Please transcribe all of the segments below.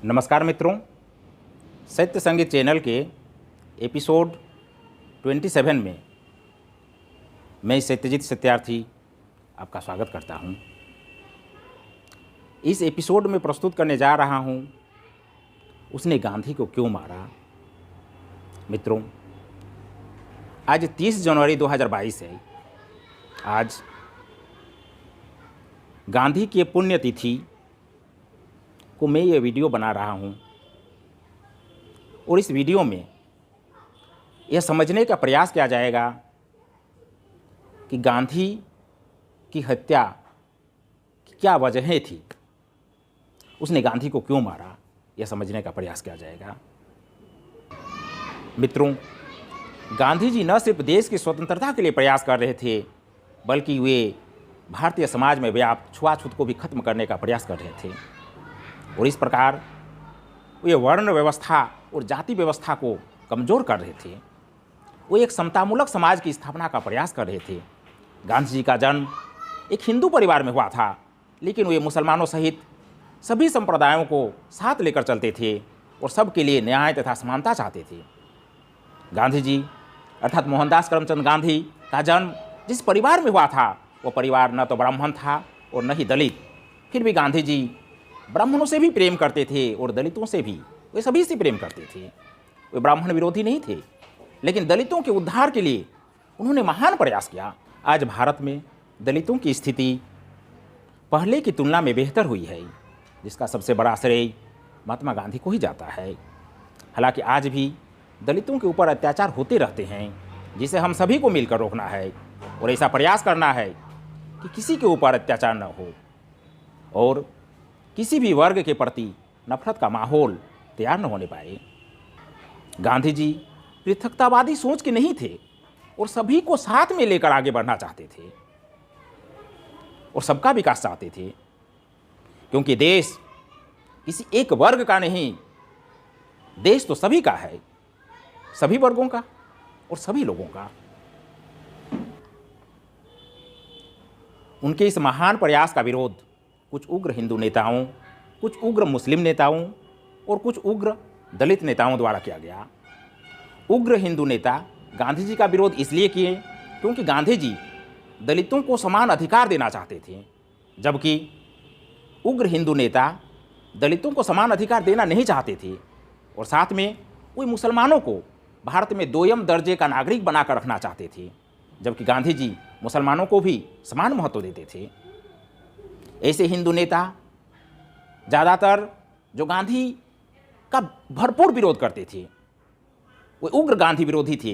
नमस्कार मित्रों, सत्य संगीत चैनल के एपिसोड 27 में मैं सत्यजीत सत्यार्थी आपका स्वागत करता हूं। इस एपिसोड में प्रस्तुत करने जा रहा हूं, उसने गांधी को क्यों मारा। मित्रों, आज 30 जनवरी 2022 है। आज गांधी की पुण्यतिथि को मैं ये वीडियो बना रहा हूँ और इस वीडियो में यह समझने का प्रयास किया जाएगा कि गांधी की हत्या की क्या वजहें थी, उसने गांधी को क्यों मारा, यह समझने का प्रयास किया जाएगा। मित्रों, गांधी जी न सिर्फ देश की स्वतंत्रता के लिए प्रयास कर रहे थे, बल्कि वे भारतीय समाज में व्याप्त छुआछूत को भी खत्म करने का प्रयास कर रहे थे और इस प्रकार वे वर्ण व्यवस्था और जाति व्यवस्था को कमज़ोर कर रहे थे। वो एक समतामूलक समाज की स्थापना का प्रयास कर रहे थे। गांधी जी का जन्म एक हिंदू परिवार में हुआ था, लेकिन वे मुसलमानों सहित सभी संप्रदायों को साथ लेकर चलते थे और सबके लिए न्याय तथा समानता चाहते थे। गांधी जी अर्थात मोहनदास करमचंद गांधी का जन्म जिस परिवार में हुआ था, वो परिवार न तो ब्राह्मण था और न ही दलित। फिर भी गांधी जी ब्राह्मणों से भी प्रेम करते थे और दलितों से भी, वे सभी से प्रेम करते थे। वे ब्राह्मण विरोधी नहीं थे, लेकिन दलितों के उद्धार के लिए उन्होंने महान प्रयास किया। आज भारत में दलितों की स्थिति पहले की तुलना में बेहतर हुई है, जिसका सबसे बड़ा श्रेय महात्मा गांधी को ही जाता है। हालांकि आज भी दलितों के ऊपर अत्याचार होते रहते हैं, जिसे हम सभी को मिलकर रोकना है और ऐसा प्रयास करना है कि किसी के ऊपर अत्याचार न हो और किसी भी वर्ग के प्रति नफरत का माहौल तैयार न होने पाए। गांधी जी पृथकतावादी सोच के नहीं थे और सभी को साथ में लेकर आगे बढ़ना चाहते थे और सबका विकास चाहते थे, क्योंकि देश किसी एक वर्ग का नहीं, देश तो सभी का है, सभी वर्गों का और सभी लोगों का। उनके इस महान प्रयास का विरोध कुछ उग्र हिंदू नेताओं, कुछ उग्र मुस्लिम नेताओं और कुछ उग्र दलित नेताओं द्वारा किया गया। उग्र हिंदू नेता गांधी जी का विरोध इसलिए किए क्योंकि गांधी जी दलितों को समान अधिकार देना चाहते थे, जबकि उग्र हिंदू नेता दलितों को समान अधिकार देना नहीं चाहते थे और साथ में वे मुसलमानों को भारत में दोयम दर्जे का नागरिक बनाकर रखना चाहते थे, जबकि गांधी जी मुसलमानों को भी समान महत्व देते थे। ऐसे हिंदू नेता ज़्यादातर जो गांधी का भरपूर विरोध करते थे, वे उग्र गांधी विरोधी थे।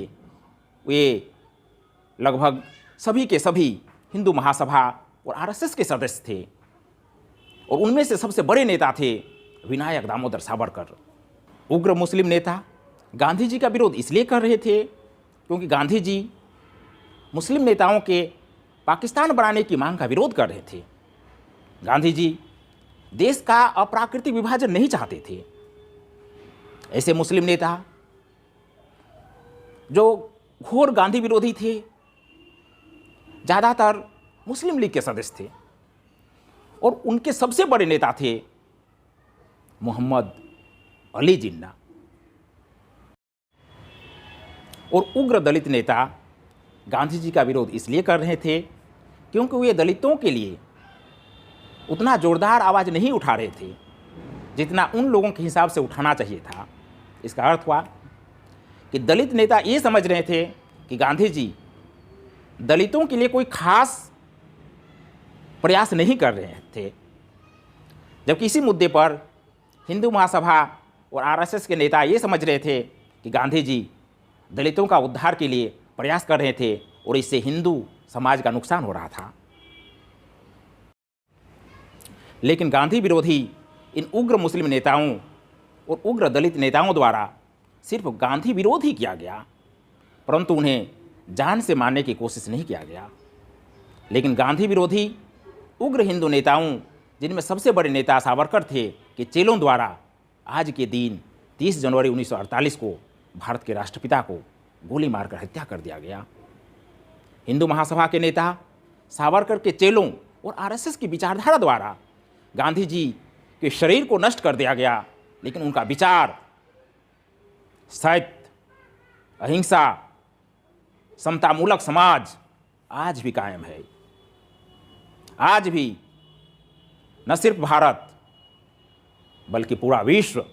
वे लगभग सभी के सभी हिंदू महासभा और आरएसएस के सदस्य थे और उनमें से सबसे बड़े नेता थे विनायक दामोदर सावरकर। उग्र मुस्लिम नेता गांधी जी का विरोध इसलिए कर रहे थे क्योंकि गांधी जी मुस्लिम नेताओं के पाकिस्तान बनाने की मांग का विरोध कर रहे थे। गांधी जी देश का अप्राकृतिक विभाजन नहीं चाहते थे। ऐसे मुस्लिम नेता जो घोर गांधी विरोधी थे, ज़्यादातर मुस्लिम लीग के सदस्य थे और उनके सबसे बड़े नेता थे मोहम्मद अली जिन्ना। और उग्र दलित नेता गांधी जी का विरोध इसलिए कर रहे थे क्योंकि वे दलितों के लिए उतना जोरदार आवाज़ नहीं उठा रहे थे जितना उन लोगों के हिसाब से उठाना चाहिए था। इसका अर्थ हुआ कि दलित नेता ये समझ रहे थे कि गांधी जी दलितों के लिए कोई खास प्रयास नहीं कर रहे थे, जबकि इसी मुद्दे पर हिंदू महासभा और आरएसएस के नेता ये समझ रहे थे कि गांधी जी दलितों का उद्धार के लिए प्रयास कर रहे थे और इससे हिंदू समाज का नुकसान हो रहा था। लेकिन गांधी विरोधी इन उग्र मुस्लिम नेताओं और उग्र दलित नेताओं द्वारा सिर्फ गांधी विरोध ही किया गया, परंतु उन्हें जान से मारने की कोशिश नहीं किया गया। लेकिन गांधी विरोधी उग्र हिंदू नेताओं, जिनमें सबसे बड़े नेता सावरकर थे, के चेलों द्वारा आज के दिन 30 जनवरी 1948 को भारत के राष्ट्रपिता को गोली मारकर हत्या कर दिया गया। हिंदू महासभा के नेता सावरकर के चेलों और आरएसएस की विचारधारा द्वारा गांधी जी के शरीर को नष्ट कर दिया गया लेकिन उनका विचार सत्य, अहिंसा, समतामूलक समाज आज भी कायम है। आज भी न सिर्फ भारत बल्कि पूरा विश्व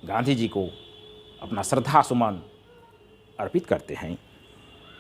गांधी जी को अपना श्रद्धा सुमन अर्पित करते हैं।